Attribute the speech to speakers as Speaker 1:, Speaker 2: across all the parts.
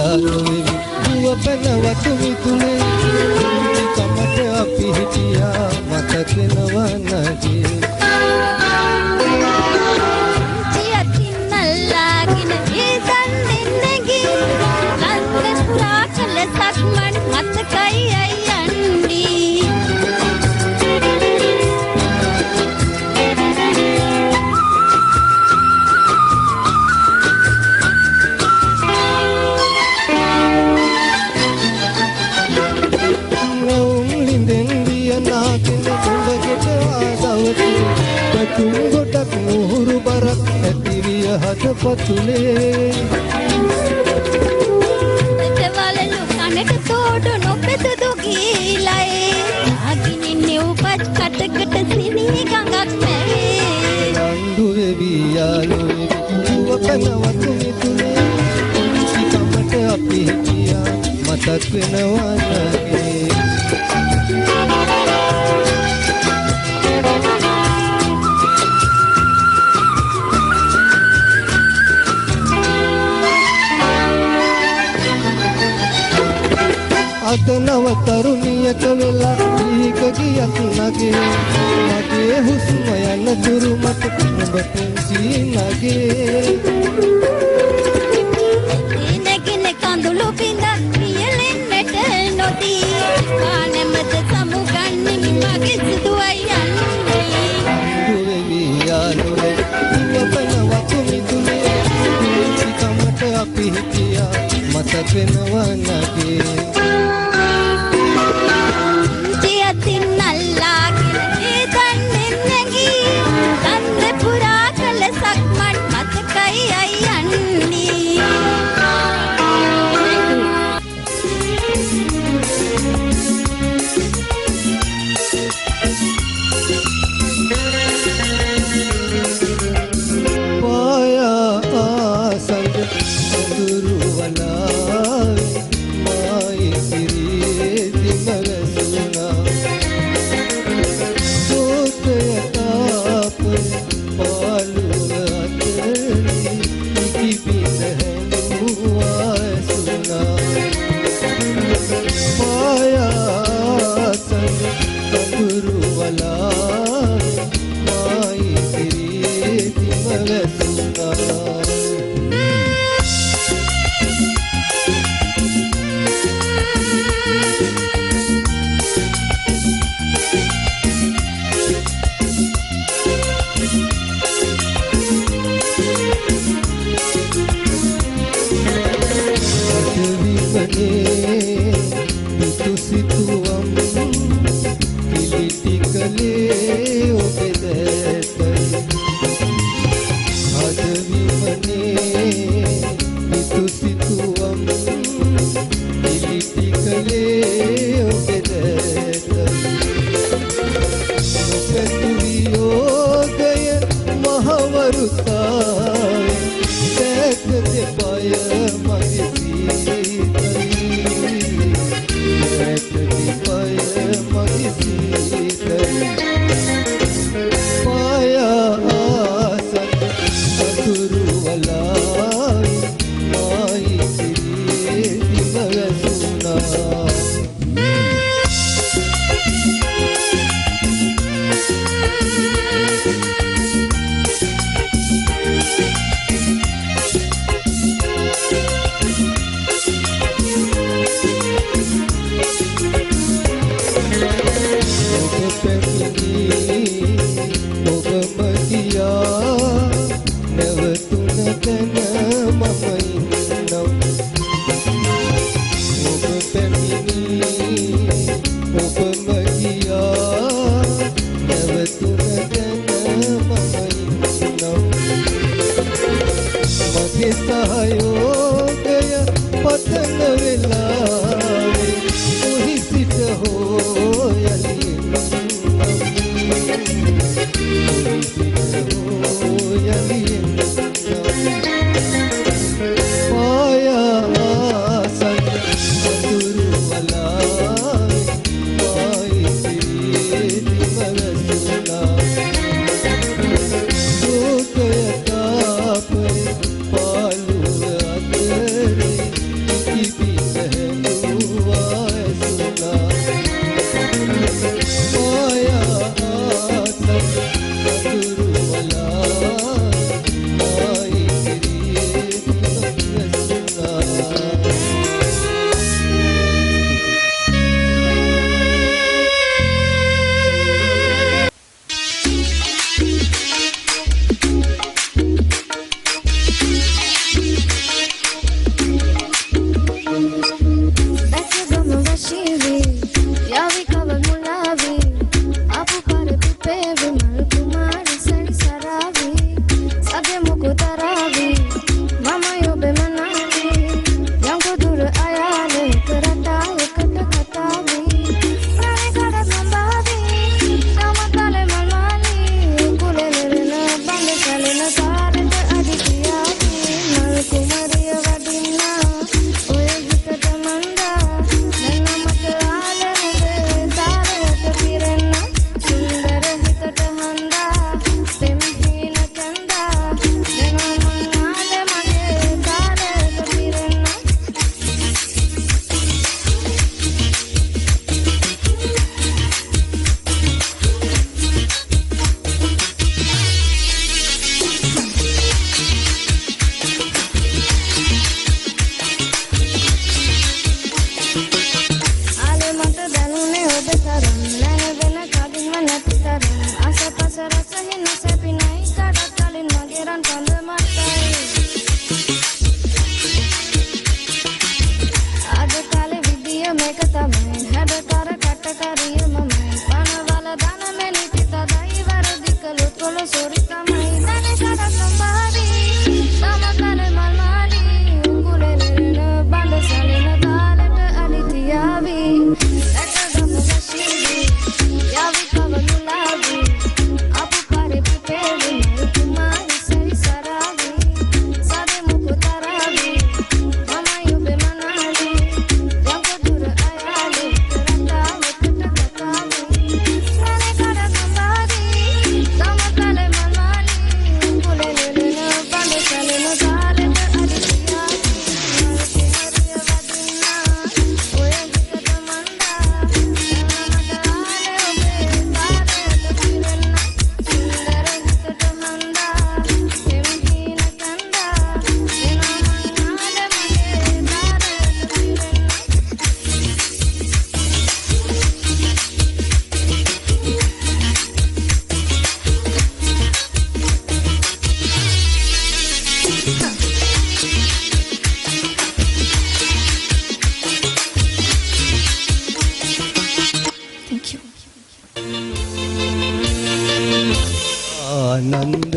Speaker 1: යාළු වෙවි දුව පැනවතු මිතුලේ කමට අපි හිටියා මතක වෙනවා නගේ tungodak muhuru barak ඇතිවිය හදපතුලේ
Speaker 2: දෙවලලු කනට තෝඩු නොපෙදුදු ගීලයි අගිනින්නේ උපත් කටකට සිනී ගඟක් නැවේ
Speaker 1: රණ්ඩු වෙවි යාළු වෙවි දුව පැනවතු මිතුලේ කමට අපි හිටියා මතක් වෙනවා නගේ අද නව තරුණියක වෙලා දීක ගියක් නගේ මගේ හුස්ම යන තුරු මට ඔබ පුංචි නගේ
Speaker 2: දිනකින කඳුළු බිඳ පියලෙන්නට නොදී කානෙමද සමුගන්නේ මගේ සිදුවයි යන්නේ
Speaker 1: දුවේවි යාළුවේ දුව පැනවතු මිතුලේ කමට අපි හිටියා මතක් වෙනවා නගේ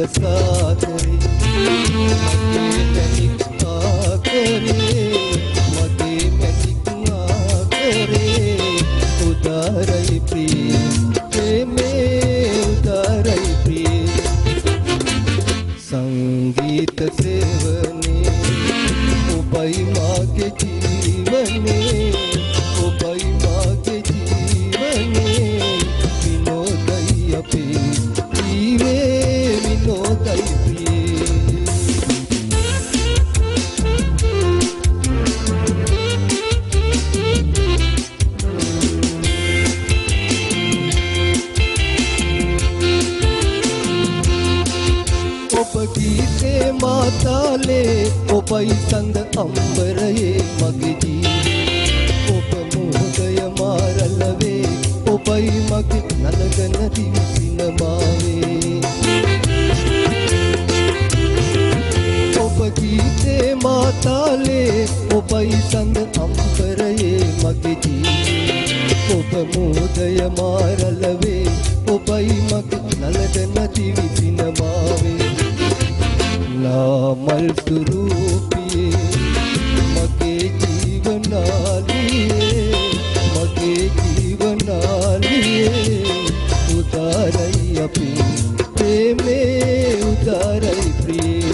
Speaker 1: සාගරේ මගේ මැණික් ආකරේ මගේ මැණික් ආකරේ උදාරයි ප්‍රිය ප්‍රේමේ උදාරයි ප්‍රිය සංගීත සේවනේ ඔබයි මාගේ ජීවනේ ඔබයි මාගේ ජීවනේ විනෝදයි අපේ ජීවේ විනෝදයි ප්‍රියේ ඔබ ගීතේ මාතාලේ ඔබයි සඳ අම්බරයේ මගේ ජීවේ ඔබ මොහොතය මාරලවේ ඔබයි මගේ නලගන දිවිසිනමාවේ ඔබ ගීතේ මාතාලේ ඔබයි සඳ අම්බරයේ මගේ ජීවේ ඔබ මොහොතය මාරලවේ ඔබයි මගේ නලගන දිවිසිනමාවේ ලාමල් සුරූපියේ මගේ ජීවනාලියේ මගේ ජීවනාලියේ උදාරයි අපේ ප්‍රේමේ උදාරයි ප්‍රියේ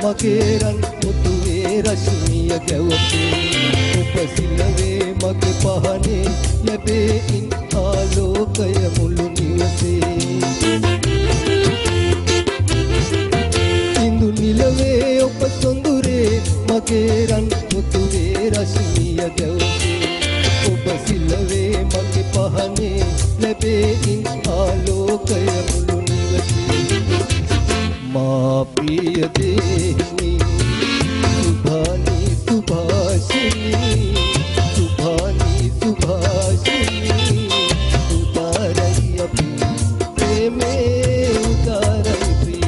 Speaker 1: මගේ රන් මුතුවේ රශ්මිය ගැවපේ ඔබ සිලවේ මගේ පහනේ ලැබේ ඉන් ආලෝකය මුළු නිවසේ ඉන්දු නිලවේ ඔබ සොඳුරේ මගේ රන් මුතුවේ රශ්මිය ගැවපේ ඔබ සිලවේ මගේ පහනේ ලැබේ ඉන් ආලෝකය මුළු නිවසේ माँ प्रिय देहिनी सुभानी सुभाषिनी सुभानी सुभाषिनी उतारई अपनी प्रेमे उतारई प्रिय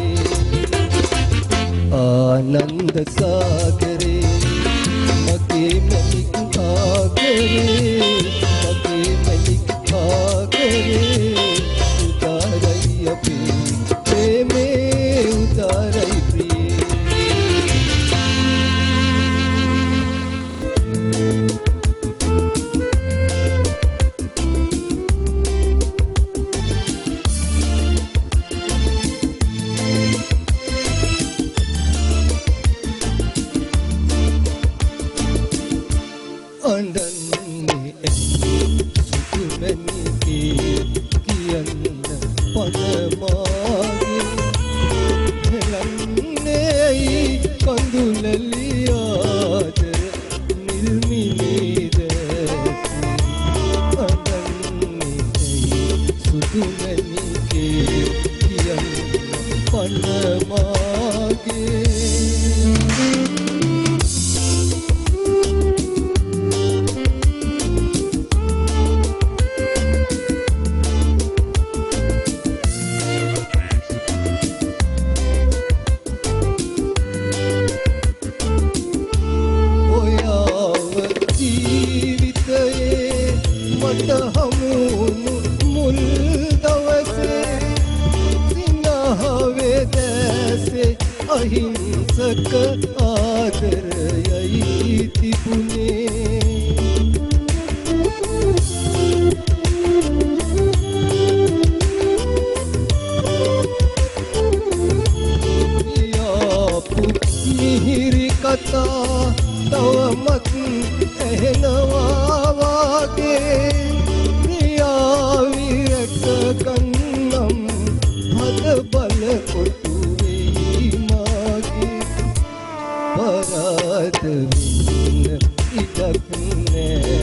Speaker 1: आनंद सागरे मगे मणिक आगरे मगे मणिक आगरे उतारई अपनी प्रेमे उतारई प्रिय අඬන්නේ සුතුමැණිකේ කියන්න පදමාගේ හෙලන්නේයි කඳුලලියාදර නිල්මිනිද අඬන්නේ සුතුමැණිකේ කියන්න පදමාගේ මට හමුුණු මුල් දවසේ සිනහවේ දැසේ අහිංසක ආදරයයි තිබුණේ යාපු මිහිරි කතා තවමත් ඇහෙනවා වාගේ කන්නම් හද බල කොටු වෙයි මාගේ පරාද වෙන්න ඉඩක් නෑ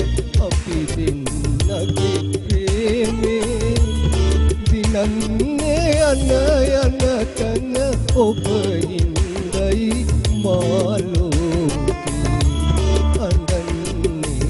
Speaker 1: අපි දෙන්නගේ ප්‍රේමේ දිනන්නේ යන යන තන ඔබ හින්දයි මාලෝකේ අඬන්නේ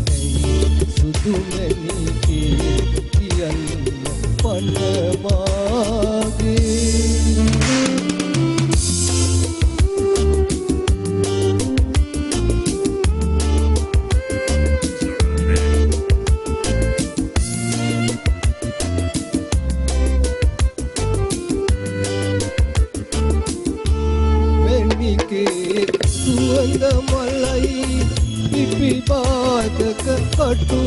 Speaker 1: කටු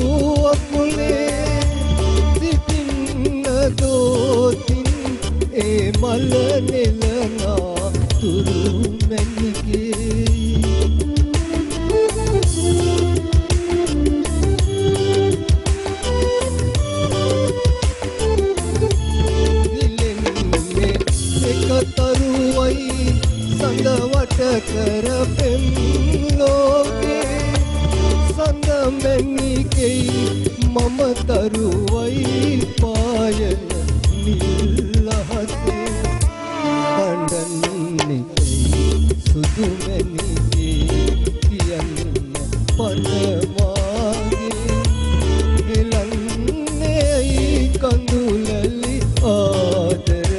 Speaker 1: අකුලේ සිටින්න දෝතින් ඒ මල නෙලනා තුරු මැණිකේ දිලෙන්නේ එක තරුවයි සඳ වට කර පෙම් ලෝකේ සඳ මැණිකේ මම තරුවයි පායන නිල් අහසේ අඬන්නේ සුදු මැණිකේ කියන්න පන මාගේ හෙලන්නේ කඳුලලි ආදර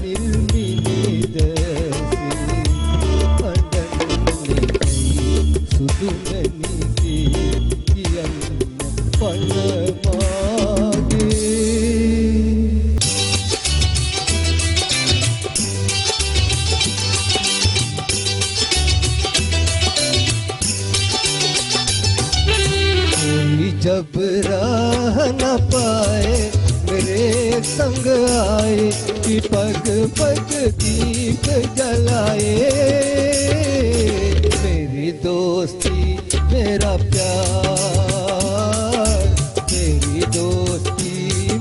Speaker 1: නිල් මිනිදසේ අඬන්නේ සුදු මැණිකේ කියන්න පන මාගේ जब राह न पाए मेरे संग आए कि पग पग दीप जलाए मेरी दोस्ती मेरा प्यार मेरी दोस्ती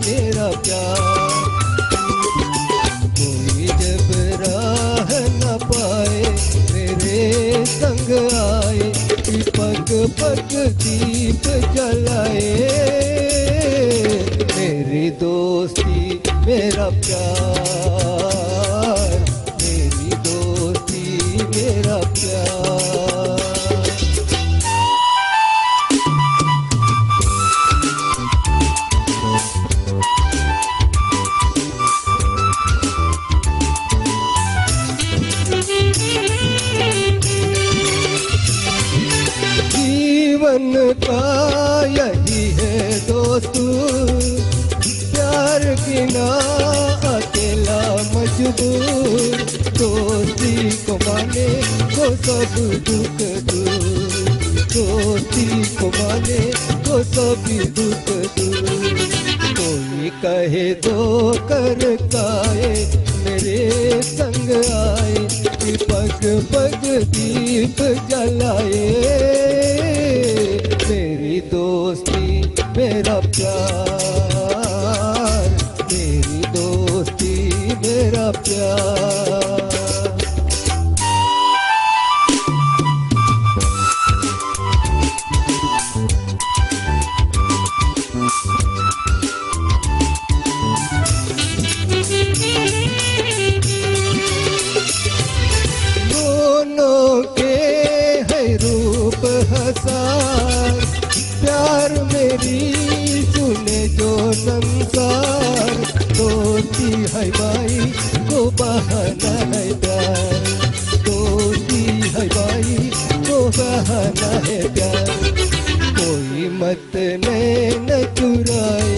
Speaker 1: मेरा प्यार कोई जब राह न पाए मेरे संग आए कि पग पग दीप जलाए मेरी दोस्ती मेरा प्यार मेरी दोस्ती मेरा प्यार जीवन का यही है दोस्त प्यार बिना अकेला मजबूर दोस्ती को माने को सब दुख दूर दोस्ती को माने को सब दुख दूर कोई कहे दो कर काए मेरे संग आए कि पग पग दीप जलाए मेरी दोस्ती मेरा प्यार मेरी दोस्ती मेरा प्यार दोनों के है रूप हसार प्यार मेरी सुने जो संसार दोस्ती है भाई को बहाना है प्यार दोस्ती है भाई को बहाना है प्यार कोई मत नैन चुराए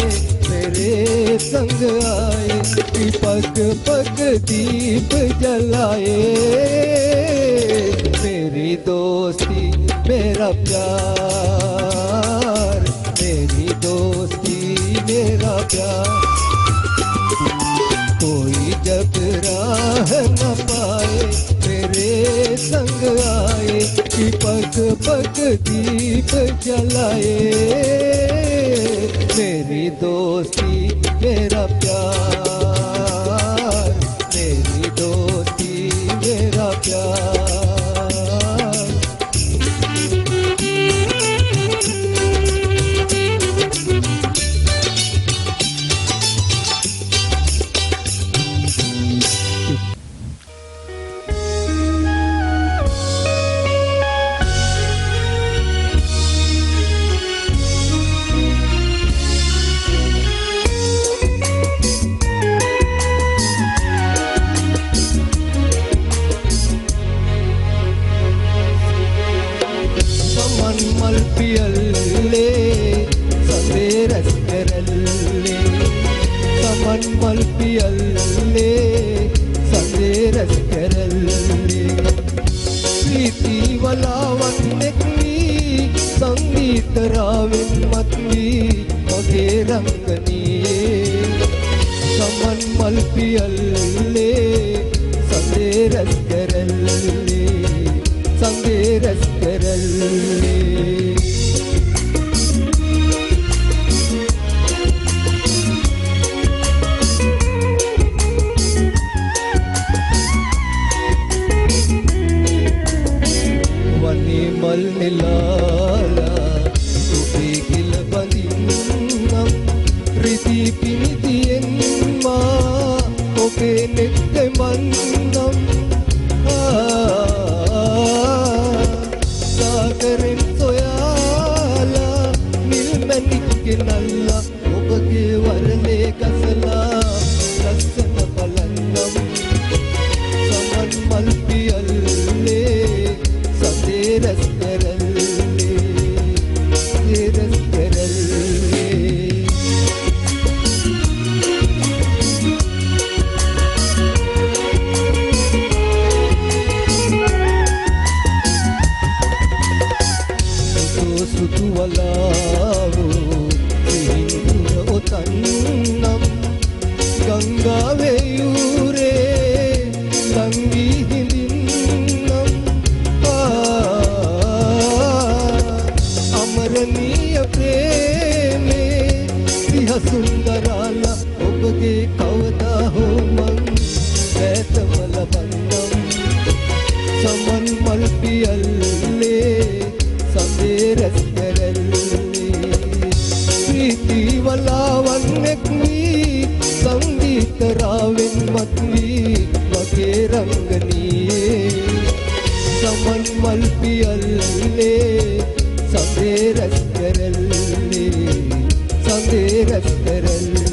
Speaker 1: मेरे संग आए कि पग पग दीप जलाए मेरी दोस्ती मेरा प्यार मेरी दोस्ती मेरा प्यार कोई जब राह न पाए मेरे संग आए कि पग पग दीप जलाए मेरी दोस्ती मेरा प्यार मेरी दोस्ती मेरा प्यार රංගනී සමන් මල් පියල්ලේ සඳේ රැස් කරල්ලේ සඳේ රැස් කරල්ලේ වනේ මල් නෙලාලා ඔබේ ගිල බඳින්නම් රිදි පිනිතියෙන් මා ඔබේ නෙත් මන්නම් සාගරෙන් සොයාලා නිල් මැණික් ගෙනල්ලා ඔබගේ වරලේ ගසලා ලස්සන බලන්නම් සමන් මල් පියල්ලේ සඳේ රැස් කරල්ලේ රැස් කරල්ලේ සුතු වලාවෝ සිහිනුර ඔතන්නම් ගංගාවේ යූරේ ලංවී හිඳින්නම් අමරණීය ප්‍රේමේ සිහසුන්දරාලා ඔබගේ කවදා හෝ මං වැතම ලබන්නම් සමන් මල් පියල්ලේ සඳේ රැස් කරල්ලේ ප්‍රීති වලාවන් එක් වී සංගීත රාවෙන් මත් වී වගේ රංගනීයේ සමන් මල් පියල්ලේ සඳේ රැස් කරල්ලේ සඳේ රැස් කරල්ලේ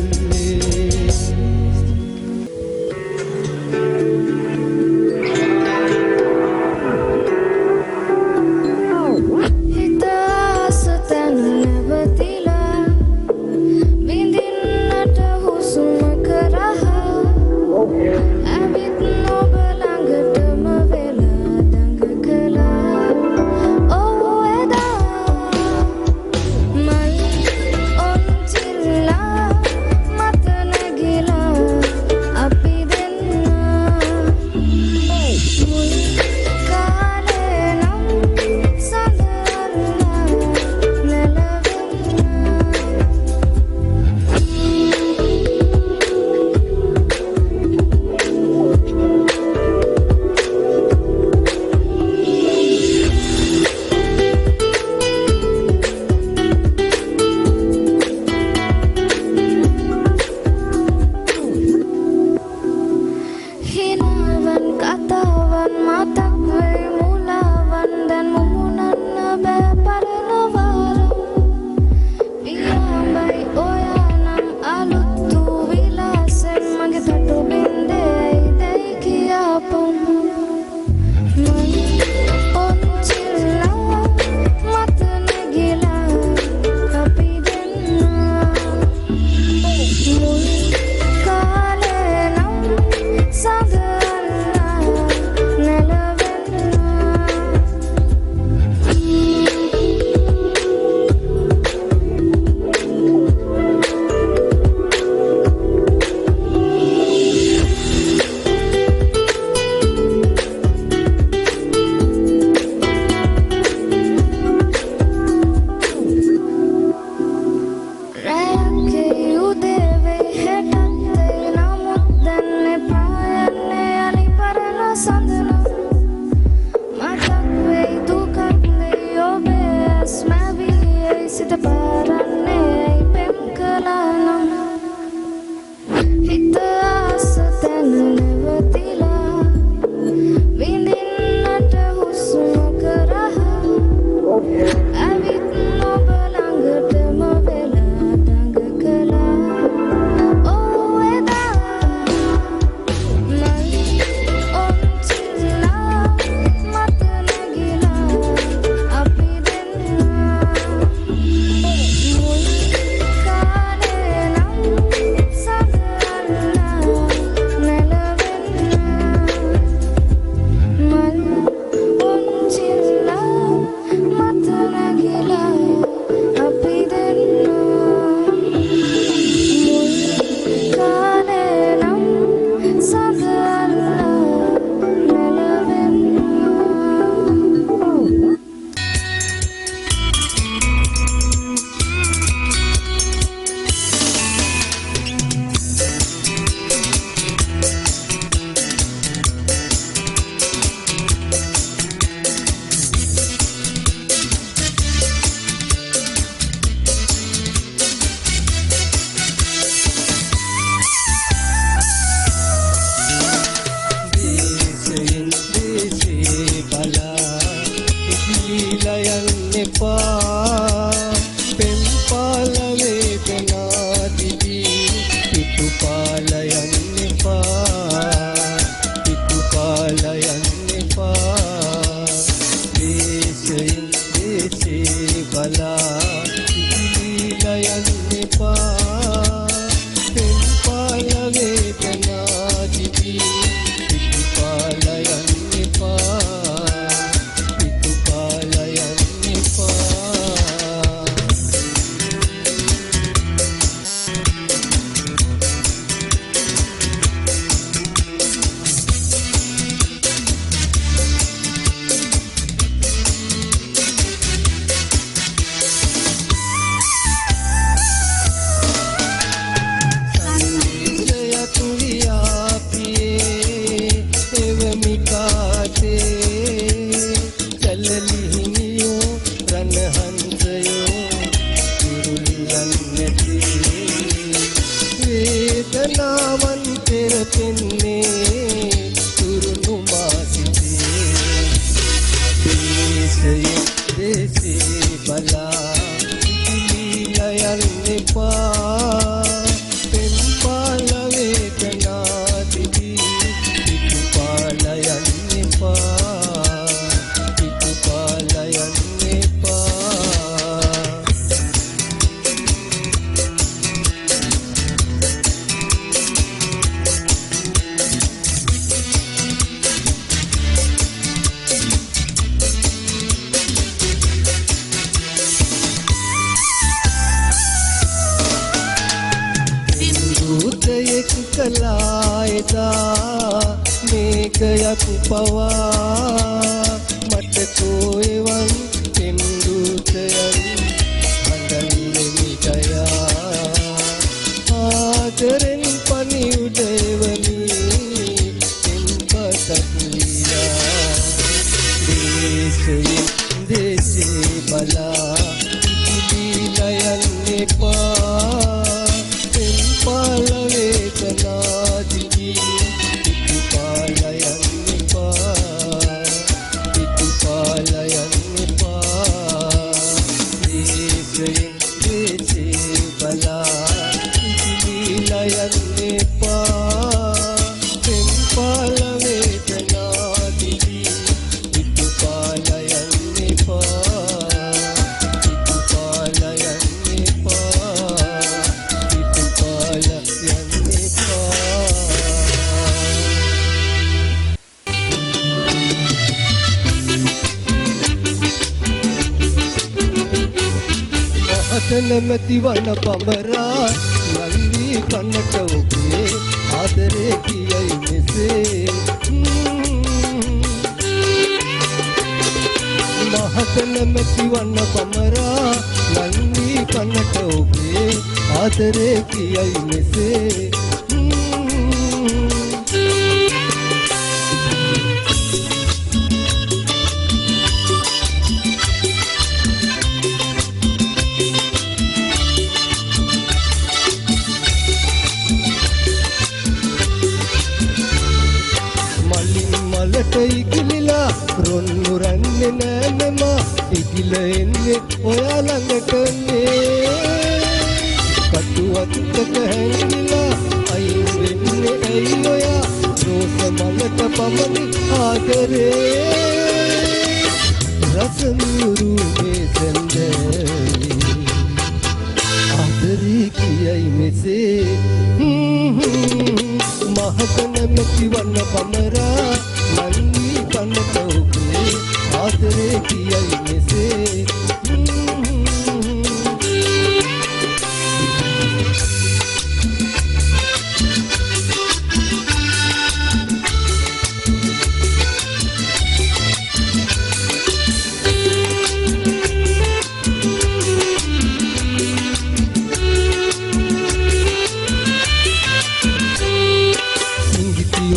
Speaker 3: Never
Speaker 1: කළා එදා මේකයක් පවා මට කෝයවන් පෙන්දුතයන් හඳන්නේ මිටයා ආදරෙන් පණිවුඩෙවනි එම්පතක් ලියා දේශයෙන් දේශේ බලා ඉදිරියන් එපා එම්පාල වේදනාදී ඉතුපාලයන් එපා ඉතුපාලයන් එපා දේශයෙන් දේශේ බලා ඉදිරියන් එපා එම්පාල වේදනාදී ඉතුපාලයන් එපා ඉතුපාලයන් එපා ඉතුපාලයන් නැමැති වන පඹරා නන්දි කන්නට ඔබේ ආදරේ කියයි මෙසේ මහත නැමැති වන පඹරා නන්දි කන්නට ඔබේ ආදරේ කියයි මෙසේ ඉකිලිලා රොන්නු රන්නේ නෑනෙම ඉකිල එන්නේ ඔයා ළඟටනේ කටුවත්තක හැංගිලා අයින් වෙන්නේ ඇයි ඔයා රෝස මලට පමණි ආදරේ රස මියුරුනේ සැන්දේ ආදරේ කියයි මෙසේ මහත නැමැති වන පමරා නන්දි කන්නට ඔබේ ආදරේ කියයි මෙසේ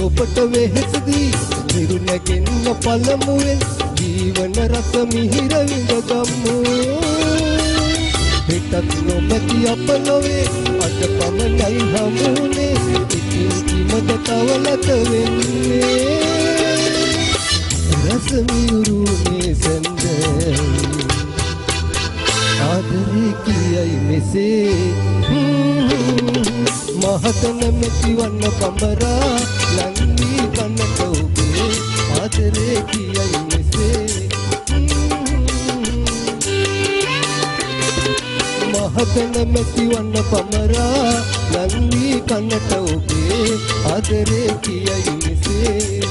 Speaker 1: ඔබට වෙහෙසදී නිරුණගෙන්න පළමුවෙන් ජීවන රස මිහිර විඳගමු හිතත් නොමැති අප නොවේ අද පමණයි හමුනේ ඉතින් කිමද තවලත වෙන්නේ රස මියුරුනේ සැන්දේ ආදරේ කියයි මෙසේ මහත නැමැති වන පඹරා නන්දි කන්නට ඔබේ ආදරේ කියයි මෙසේ මහත නැමැති වන පඹරා නන්දි කන්නට ඔබේ ආදරේ කියයි මෙසේ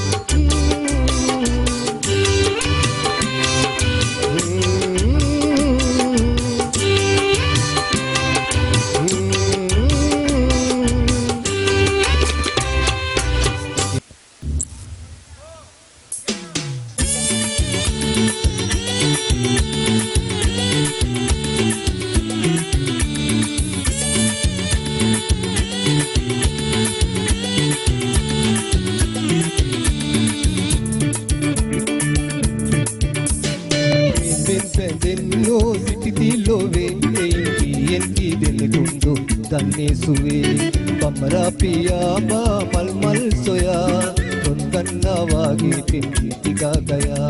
Speaker 1: දන්නේ සුවේ පමරා පියා මල් මල් සොයා රොන් ගන්නා වාගේ පිටි ටිකා ගයා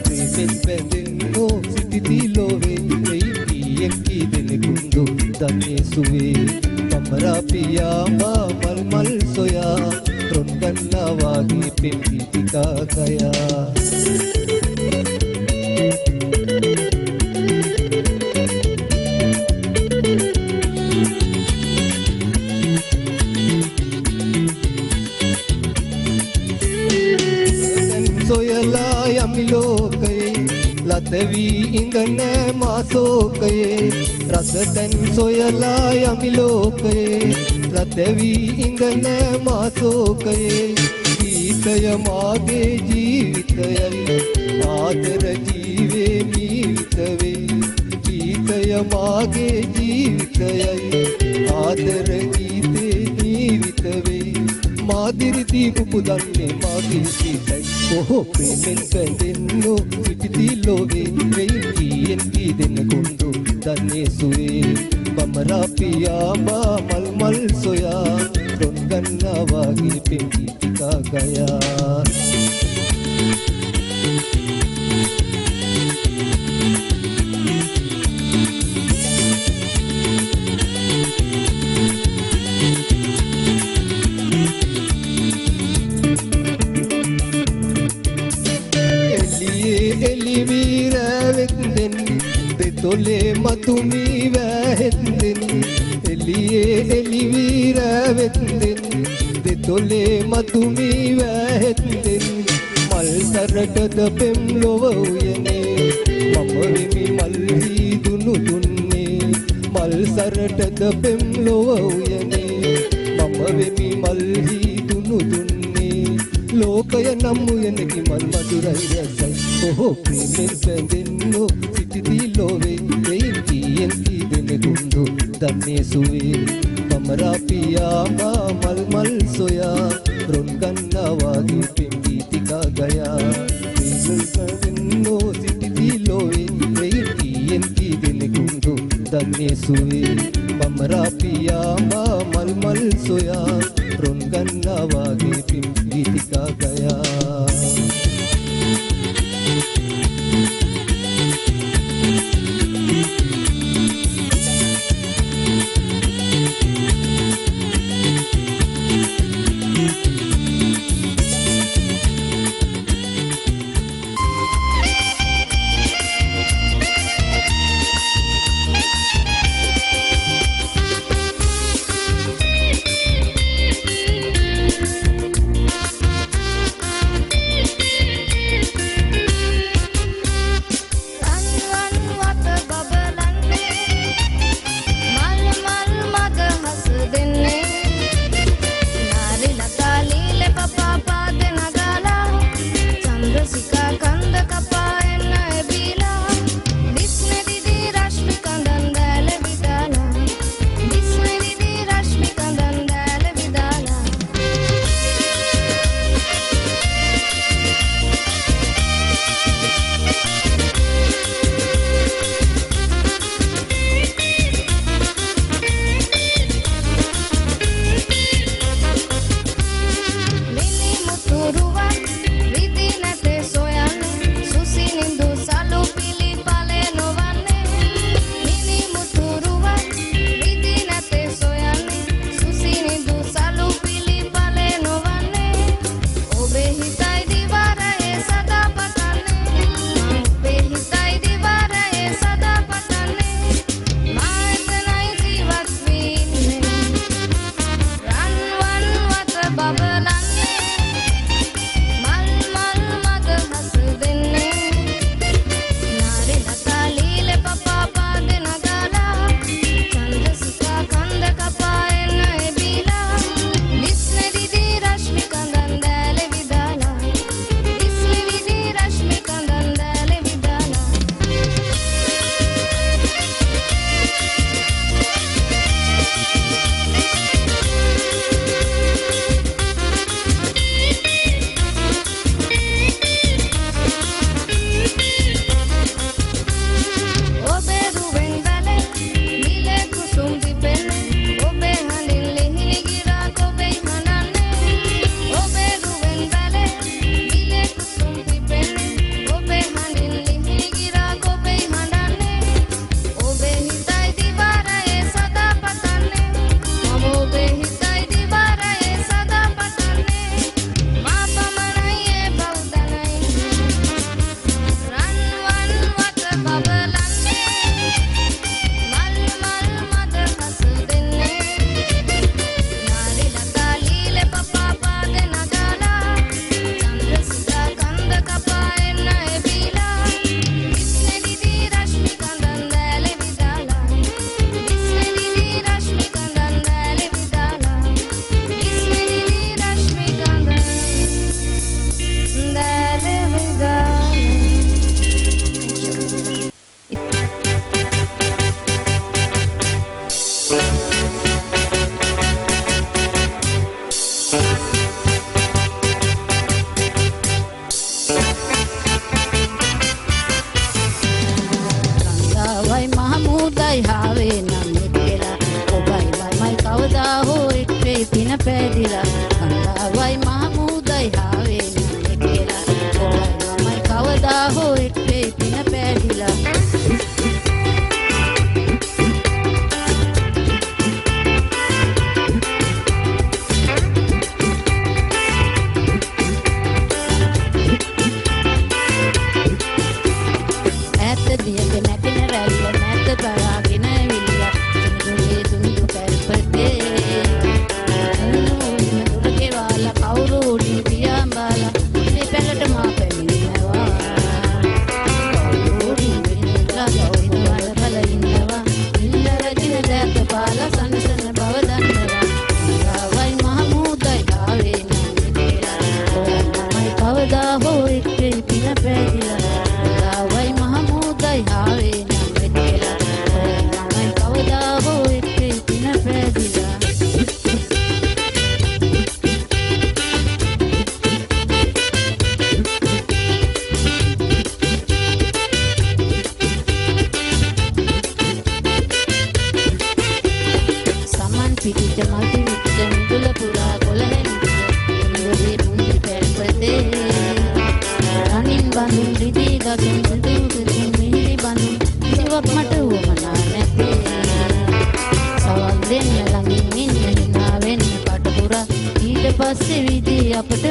Speaker 1: ප්‍රේමෙන් බැඳෙන්නෝ සිටිති ලෝවේ එයි පියෙන් කී දෙනෙකුඳු දන්නේ සුවේ පමරා පියා මල් මල් සොයා රොන් ගන්නා වාගේ පිටි ටිකා ගයා රත වී ඉඳන මාසෝකයේ රසතන් සොයලා යමි ලෝකයේ රත වී ඉඳන මාසෝකයේ ගීතය මාගේ ජීවිතයයි ආදර ජීවේ මීවිත වේ ගීතය මාගේ ජීවිතයයි ආදර ගීතේ ජීවිත වේ මාදිරි දීපු පුදන්නේ මාගේ සිතයි ඔහෝ ප්‍රේමෙන් බැඳෙන්නෝ පිටිති ලෝවේ වෙයි කීයෙන් කී දෙන කොඳු දන්නේ සුවේ බමරා පියාඹා මල් මල් සොයා රොන් ගන්නා වාගේ පෙඟි ටිකා ගයා තොලේ මතුමී වැහෙත්දෙන් එළියේ එළිවී රැවෙත්දෙන් දෙතොලේ මතුමී වැහෙත්දෙන් මල් සරටද පෙම් ලොව උයනේ මම වෙමි මල් හීදුනු දුන්නේ මල් සරටද පෙම් ලොව උයනේ මම වෙමි මල් හීදුනු දුන්නේ ලෝකය නම් උයනකි මල් මధుරයි රසයි ඔහෝ ප්‍රේමෙන් බැඳෙන්නෝ සිටිදී ලෝවේ වෙයි කීයෙන් කී දෙනෙකුඳු දන්නේ සුවේ බමරා පියාඹා මල් මල් සොයා රොන් ගන්නා වාගේ පෙඟි ටිකා ගයා ප්‍රේමෙන් බැඳෙන්නෝ සිටිදී ලෝවේ වෙයි කීයෙන් කී දෙනෙකුඳු දන්නේ සුවේ බමරා පියාඹා මල් මල් සොයා රොන් ගන්නා වාගේ පෙඟි ටිකා ගයා
Speaker 2: හාවේ නම් එක්කලා ඔබයි මයි කවදා හෝ එක්කේ පින පැදිලා කන්දාවයි මහමුදයි හාවේ නම් එක්කලා ඔබයි මයි කවදා හෝ එක්කේ පින පැදිලා පස්සේ විදි අපට